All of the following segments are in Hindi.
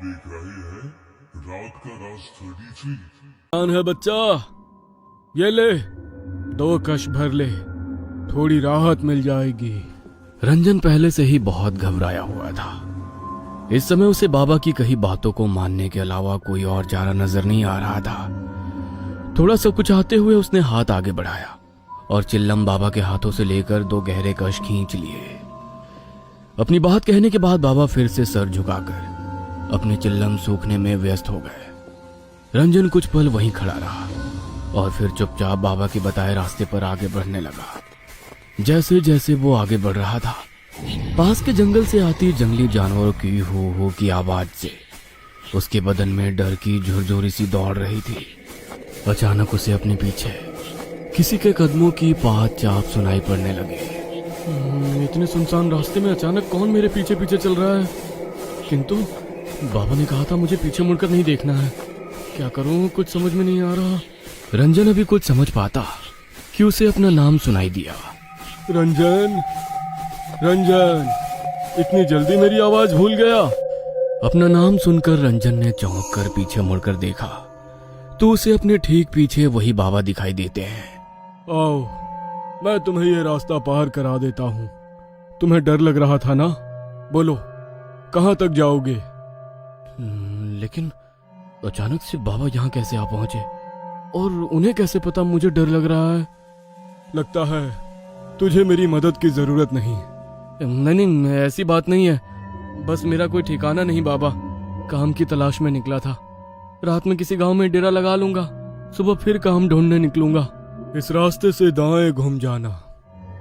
देख रहे हैं रात का राज 33। कौन है बच्चा? ये ले, 2 कश भर ले, थोड़ी राहत मिल जाएगी। रंजन पहले से ही बहुत घबराया हुआ था। इस समय उसे बाबा की कही बातों को मानने के अलावा कोई और चारा नजर नहीं आ रहा था। थोड़ा सा कुचाते हुए उसने हाथ आगे बढ़ाया और चिल्लम बाबा के हाथों से लेकर 2 गहरे कश खींच लिए। अपनी बात कहने के बाद बाबा फिर से सर झुकाकर अपने चिल्लम सूखने में व्यस्त हो गए। रंजन कुछ पल वहीं खड़ा रहा और फिर चुपचाप बाबा के बताए रास्ते पर आगे बढ़ने लगा। जैसे जैसे वो आगे बढ़ रहा था, पास के जंगल से आती जंगली जानवरों की हो की आवाज से उसके बदन में डर की झुरझुरी सी दौड़ रही थी। अचानक उसे अपने पीछे किसी के कदमों की पात चाप सुनाई पड़ने लगी। इतने सुनसान रास्ते में अचानक कौन मेरे पीछे पीछे चल रहा है? किंतु बाबा ने कहा था मुझे पीछे मुड़कर नहीं देखना है। क्या करूं, कुछ समझ में नहीं आ रहा। रंजन अभी कुछ समझ पाता कि उसे अपना नाम सुनाई दिया। रंजन, रंजन, इतनी जल्दी मेरी आवाज भूल गया? अपना नाम सुनकर रंजन ने चौंक कर पीछे मुड़कर देखा तो उसे अपने ठीक पीछे वही बाबा दिखाई देते हैं। आओ, मैं तुम्हें ये रास्ता पार करा देता हूँ। तुम्हें डर लग रहा था ना? बोलो, कहाँ तक जाओगे? लेकिन अचानक से बाबा यहाँ कैसे आ पहुंचे और उन्हें कैसे पता मुझे डर लग रहा है? लगता है तुझे मेरी मदद की जरूरत नहीं। नहीं, ऐसी बात नहीं है। बस मेरा कोई ठिकाना नहीं बाबा, काम की तलाश में निकला था। रात में किसी गांव में डेरा लगा लूंगा, सुबह फिर काम ढूंढने निकलूंगा। इस रास्ते से दाएं घूम जाना,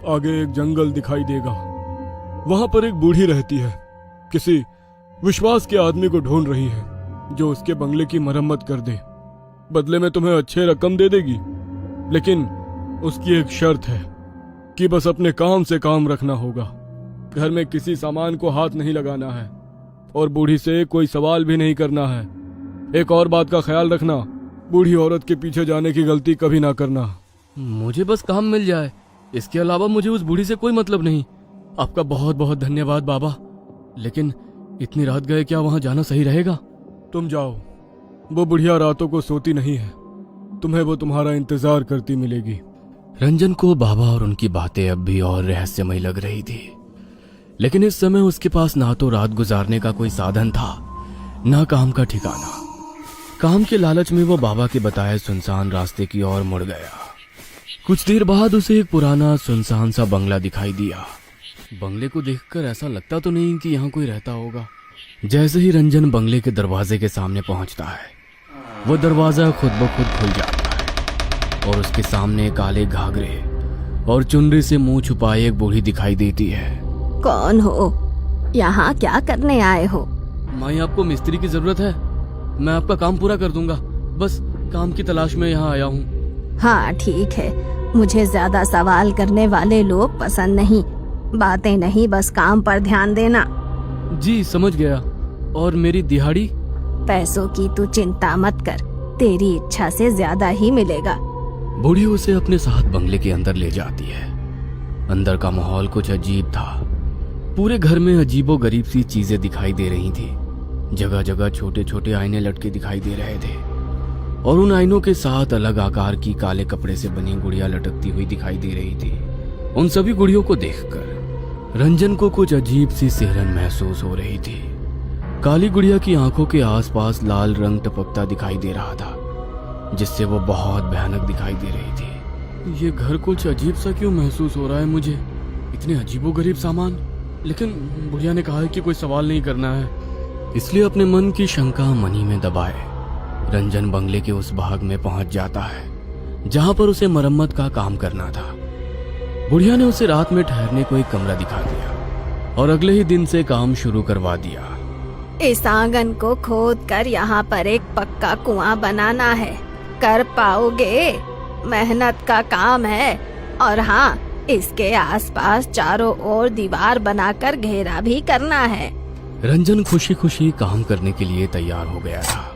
आगे एक जंगल दिखाई देगा। वहां पर एक बूढ़ी रहती है, किसी विश्वास के आदमी को ढूंढ रही है जो उसके बंगले की मरम्मत कर दे। बदले में तुम्हें अच्छे रकम दे देगी, लेकिन उसकी एक शर्त है कि बस अपने काम से काम रखना होगा। घर में किसी सामान को हाथ नहीं लगाना है और बूढ़ी से कोई सवाल भी नहीं करना है। एक और बात का ख्याल रखना, बूढ़ी औरत के पीछे जाने की गलती कभी ना करना। मुझे बस काम मिल जाए, इसके अलावा मुझे उस बूढ़ी से कोई मतलब नहीं। आपका बहुत बहुत धन्यवाद बाबा, लेकिन इतनी रात गए क्या वहां जाना सही रहेगा? तुम जाओ, वो बुढ़िया रातों को सोती नहीं है, तुम्हें वो तुम्हारा इंतजार करती मिलेगी। रंजन को बाबा और उनकी बातें अब भी और रहस्यमय लग रही थी, लेकिन इस समय उसके पास ना तो रात गुजारने का कोई साधन था, ना काम का ठिकाना। काम के लालच में वो बाबा के बताए सुनसान रास्ते की ओर मुड़ गया। कुछ देर बाद उसे एक पुराना सुनसान सा बंगला दिखाई दिया। बंगले को देखकर ऐसा लगता तो नहीं कि यहाँ कोई रहता होगा। जैसे ही रंजन बंगले के दरवाजे के सामने पहुंचता है, वो दरवाजा खुद ब खुद खुल जाता है और उसके सामने काले घाघरे और चुनरी से मुंह छुपाए एक बूढ़ी दिखाई देती है। कौन हो? यहाँ क्या करने आए हो? माई, आपको मिस्त्री की जरूरत है? मैं आपका काम पूरा कर दूंगा, बस काम की तलाश में यहाँ आया हूँ। हाँ ठीक है, मुझे ज्यादा सवाल करने वाले लोग पसंद नहीं। बातें नहीं, बस काम पर ध्यान देना। जी समझ गया। और मेरी दिहाड़ी? पैसों की तू चिंता मत कर, तेरी इच्छा से ज्यादा ही मिलेगा। बूढ़ी उसे अपने साथ बंगले के अंदर ले जाती है। अंदर का माहौल कुछ अजीब था। पूरे घर में अजीबो गरीब सी चीजें दिखाई दे रही थी। जगह जगह छोटे छोटे आईने लटके दिखाई दे रहे थे और उन आईनों के साथ अलग आकार की काले कपड़े से बनी गुड़िया लटकती हुई दिखाई दे रही थी। उन सभी गुड़ियों को देखकर रंजन को कुछ अजीब सी सिहरन महसूस हो रही थी। काली गुड़िया की आंखों के आसपास लाल रंग टपकता दिखाई दे रहा था, जिससे वो बहुत भयानक दिखाई दे रही थी। ये घर कुछ अजीब सा क्यों महसूस हो रहा है मुझे? इतने अजीबोगरीब सामान, लेकिन बुढ़िया ने कहा है कि कोई सवाल नहीं करना है, इसलिए अपने मन की शंका मन ही में दबाए रंजन बंगले के उस भाग में पहुंच जाता है जहां पर उसे मरम्मत का काम करना था। बुढ़िया ने उसे रात में ठहरने को एक कमरा दिखा दिया और अगले ही दिन से काम शुरू करवा दिया। इस आंगन को खोद कर यहाँ पर एक पक्का कुआं बनाना है। कर पाओगे? मेहनत का काम है। और हाँ, इसके आसपास चारों ओर दीवार बनाकर घेरा भी करना है। रंजन खुशी खुशी काम करने के लिए तैयार हो गया था।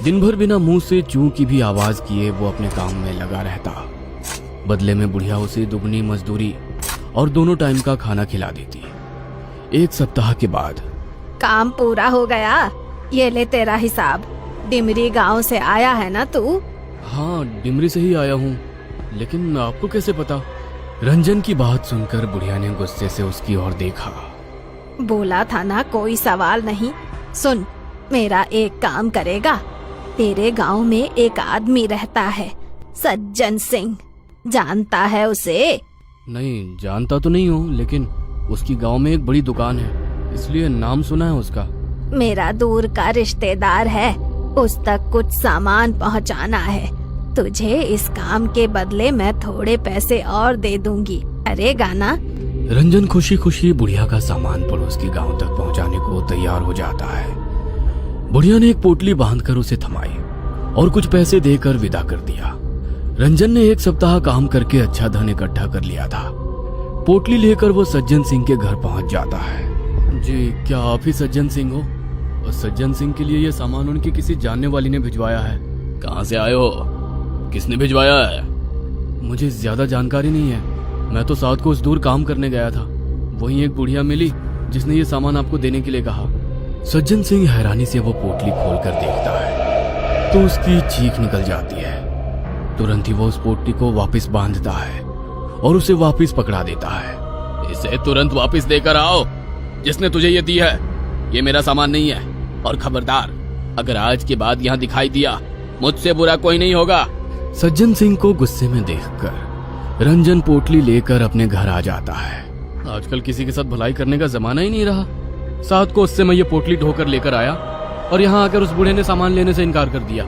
दिन भर बिना मुंह से चू की भी आवाज किए वो अपने काम में लगा रहता। बदले में बुढ़िया उसे दुगनी मजदूरी और दोनों टाइम का खाना खिला देती। एक सप्ताह के बाद काम पूरा हो गया? ये ले तेरा हिसाब। डिमरी गांव से आया है ना तू? हाँ, डिमरी से ही आया हूँ, लेकिन आपको कैसे पता? रंजन की बात सुनकर बुढ़िया ने गुस्से से उसकी ओर देखा। बोला था ना कोई सवाल नहीं। सुन, मेरा एक काम करेगा। तेरे गांव में एक आदमी रहता है, सज्जन सिंह। जानता है उसे? नहीं, जानता तो नहीं हूँ, लेकिन उसकी गांव में एक बड़ी दुकान है, इसलिए नाम सुना है उसका। मेरा दूर का रिश्तेदार है, उस तक कुछ सामान पहुंचाना है। तुझे इस काम के बदले मैं थोड़े पैसे और दे दूंगी, करेगा ना? रंजन खुशी खुशी बुढ़िया का सामान पड़ोस के गांव तक पहुंचाने को तैयार हो जाता है। बुढ़िया ने एक पोटली बांधकर उसे थमाई और कुछ पैसे देकर विदा कर दिया। रंजन ने एक सप्ताह काम करके अच्छा धन इकट्ठा कर लिया था। पोटली लेकर वो सज्जन सिंह के घर पहुंच जाता है। जी, क्या आप ही सज्जन सिंह हो? और सज्जन सिंह के लिए ये सामान उनकी किसी जानने वाली ने भिजवाया है। कहाँ से आए हो? किसने भिजवाया है? मुझे ज्यादा जानकारी नहीं है, मैं तो साथ को उस दूर काम करने गया था। वहीं एक बुढ़िया मिली जिसने ये सामान आपको देने के लिए कहा। सज्जन सिंह हैरानी से वो पोटली खोलकर देखता है तो उसकी चीख निकल जाती है। तुरंत ही वो उस पोटली को वापस बांधता है और उसे वापस पकड़ा देता है। इसे तुरंत वापस देकर आओ, जिसने तुझे ये दी है। ये मेरा सामान नहीं है, और खबरदार, अगर आज के बाद यहाँ दिखाई दिया, मुझसे बुरा कोई नहीं होगा। सज्जन सिंह को गुस्से में देखकर रंजन पोटली लेकर अपने घर आ जाता है। आजकल किसी के साथ भलाई करने का जमाना ही नहीं रहा। साथ को उससे मैं ये पोटली ढोकर लेकर आया और यहाँ आकर उस बूढ़े ने सामान लेने से इनकार कर दिया।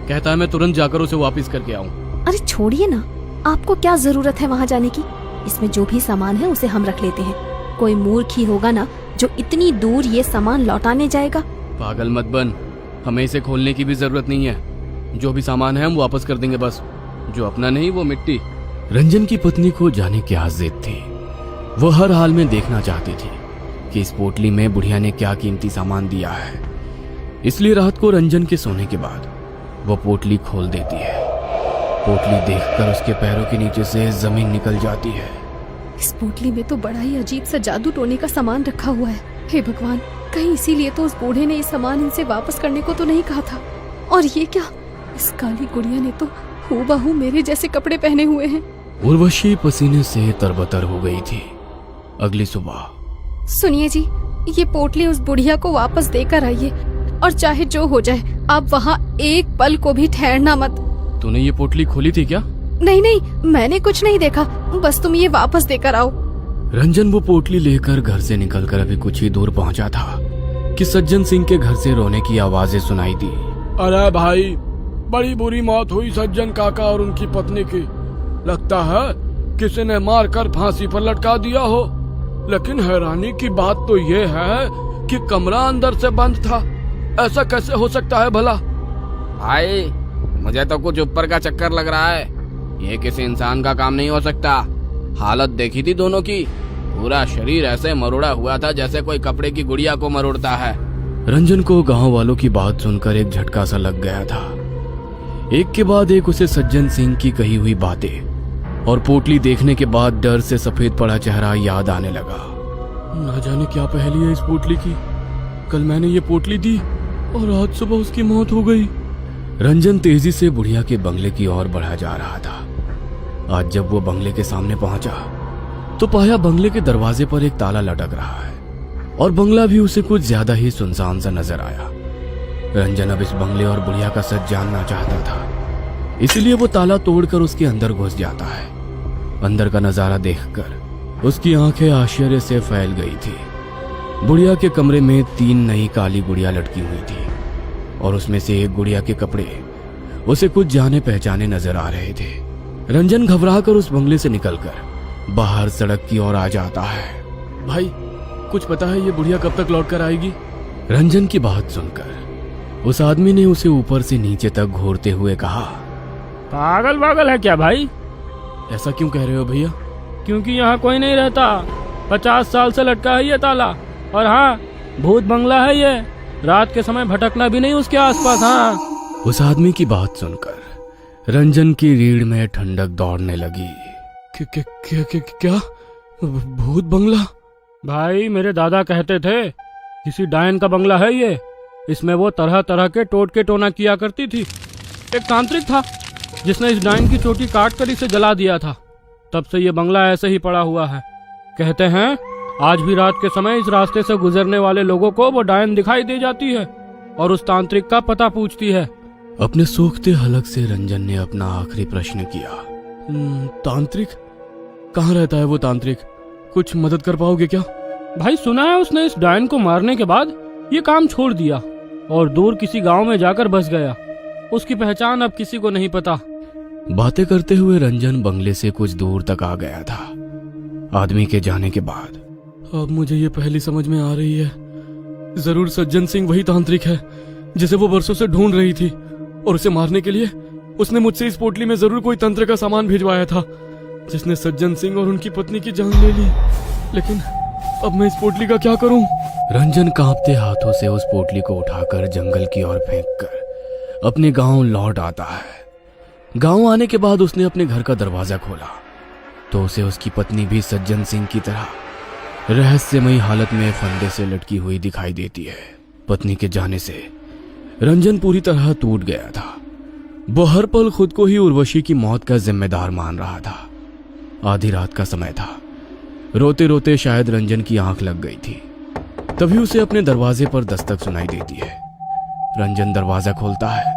कहता है मैं तुरंत जाकर उसे वापस करके आऊँ। अरे छोड़िए ना, आपको क्या जरूरत है वहाँ जाने की? इसमें जो भी सामान है उसे हम रख लेते हैं। कोई मूर्ख ही होगा ना जो इतनी दूर ये सामान लौटाने जाएगा। पागल मत बन, हमें इसे खोलने की भी जरूरत नहीं है। जो भी सामान है हम वापस कर देंगे, बस जो अपना नहीं वो मिट्टी। रंजन की पत्नी को जाने क्या जिद थी। वो हर हाल में देखना चाहती थी कि इस पोटली में बुढ़िया ने क्या कीमती सामान दिया है। इसलिए रात को रंजन के सोने के बाद वो पोटली खोल देती है। पोटली देखकर उसके पैरों के नीचे से जमीन निकल जाती है। इस पोटली में तो बड़ा ही अजीब सा जादू टोने का सामान रखा हुआ है। हे भगवान, कहीं इसीलिए तो उस बूढ़े ने ये सामान इनसे वापस करने को तो नहीं कहा था। और ये क्या, इस काली गुड़िया ने तो हूबहू मेरे जैसे कपड़े पहने हुए हैं। उर्वशी पसीने से तरबतर हो गई थी। अगली सुबह, सुनिए जी, ये पोटली उस बुढ़िया को वापस देकर आइए, और चाहे जो हो जाए आप वहाँ एक पल को भी ठहरना मत। तूने ये पोटली खोली थी क्या? नहीं नहीं, मैंने कुछ नहीं देखा, बस तुम ये वापस देकर आओ। रंजन वो पोटली लेकर घर से निकलकर अभी कुछ ही दूर पहुंचा था कि सज्जन सिंह के घर से रोने की आवाजें सुनाई दी। अरे भाई, बड़ी बुरी मौत हुई सज्जन काका और उनकी पत्नी की। लगता है किसी ने मारकर फांसी पर लटका दिया हो। लेकिन हैरानी की बात तो ये है कि कमरा अंदर से बंद था। ऐसा कैसे हो सकता है भला? भाई, मुझे तो कुछ ऊपर का चक्कर लग रहा है। ये किसी इंसान का काम नहीं हो सकता। हालत देखी थी दोनों की, पूरा शरीर ऐसे मरोड़ा हुआ था जैसे कोई कपड़े की गुड़िया को मरोड़ता है। रंजन को गांव वालों की बात सुनकर एक झटका सा लग गया था। एक के बाद एक उसे सज्जन सिंह की कही हुई बातें और पोटली देखने के बाद डर से सफेद पड़ा चेहरा याद आने लगा। न जाने क्या पहेली है इस पोटली की। कल मैंने ये पोटली दी और आज सुबह उसकी मौत हो गई। रंजन तेजी से बुढ़िया के बंगले की ओर बढ़ा जा रहा था। आज जब वो बंगले के सामने पहुंचा तो पाया बंगले के दरवाजे पर एक ताला लटक रहा है और बंगला भी उसे कुछ ज्यादा ही सुनसान सा नजर आया। रंजन अब इस बंगले और बुढ़िया का सच जानना चाहता था, इसलिए वो ताला तोड़कर उसके अंदर घुस जाता है। अंदर का नजारा देखकर उसकी आंखें आश्चर्य से फैल गई थी। बुढ़िया के कमरे में 3 नई काली गुड़िया लटकी हुई थी और उसमें से एक गुड़िया के कपड़े उसे कुछ जाने पहचाने नजर आ रहे थे। रंजन घबराकर उस बंगले से निकलकर बाहर सड़क की ओर आ जाता है। भाई, कुछ पता है ये बुढ़िया कब तक लौट कर आएगी? रंजन की बात सुनकर उस आदमी ने उसे ऊपर से नीचे तक घूरते हुए कहा, पागल पागल है क्या भाई? ऐसा क्यों कह रहे हो भैया? क्योंकि यहाँ कोई नहीं रहता। 50 साल से लटका है ये ताला। और हाँ, भूत बंगला है ये। रात के समय भटकना भी नहीं उसके आसपास। हाँ। उस आदमी की बात सुनकर रंजन की रीढ़ में ठंडक दौड़ने लगी। क्या? भूत बंगला? भाई, मेरे दादा कहते थे किसी डायन का बंगला है ये। इसमें वो तरह तरह के टोटके टोना किया करती थी। एक तांत्रिक था जिसने इस डायन की चोटी काट कर इसे जला दिया था। तब से ये बंगला ऐसे ही पड़ा हुआ है। कहते हैं आज भी रात के समय इस रास्ते से गुजरने वाले लोगों को वो डायन दिखाई दे जाती है और उस तांत्रिक का पता पूछती है। अपने सूखते हलक से रंजन ने अपना आखिरी प्रश्न किया। तांत्रिक? कहाँ रहता है वो तांत्रिक? कुछ मदद कर पाओगे क्या? भाई सुना है उसने इस डायन को मारने के बाद ये काम छोड़ दिया और दूर किसी गांव में जाकर बस गया। उसकी पहचान अब किसी को नहीं पता। बातें करते हुए रंजन बंगले से कुछ दूर तक आ गया था। आदमी के जाने के बाद अब मुझे ये पहली समझ में आ रही है। जरूर सज्जन सिंह वही तांत्रिक है जिसे वो बरसों से ढूंढ रही थी, और उसे मारने के लिए उसने मुझसे इस पोटली में जरूर कोई तंत्र का सामान भिजवाया था जिसने सज्जन सिंह और उनकी पत्नी की जान ले ली। लेकिन अब मैं इस पोटली का क्या करूं? रंजन कांपते हाथों से उस पोटली को उठाकर जंगल की ओर फेंककर अपने गांव लौट आता है। गांव आने के बाद उसने अपने घर का दरवाजा खोला तो उसे उसकी पत्नी भी सज्जन सिंह की तरह रहस्यमयी हालत में फंदे से लटकी हुई दिखाई देती है। पत्नी के जाने से रंजन पूरी तरह टूट गया था। वो हर पल खुद को ही उर्वशी की मौत का जिम्मेदार मान रहा था। आधी रात का समय था। रोते रोते शायद रंजन की आंख लग गई थी। तभी उसे अपने दरवाजे पर दस्तक सुनाई देती है। रंजन दरवाजा खोलता है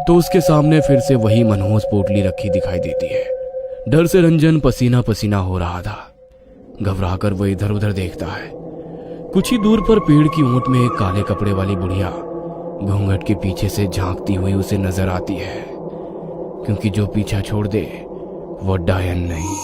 तो उसके सामने फिर से वही मनहूस पोटली रखी दिखाई देती है। डर से रंजन पसीना पसीना हो रहा था। घबराकर वो इधर उधर देखता है। कुछ ही दूर पर पेड़ की ऊंट में एक काले कपड़े वाली बुढ़िया घूंघट के पीछे से झांकती हुई उसे नजर आती है, क्योंकि जो पीछा छोड़ दे वो डायन नहीं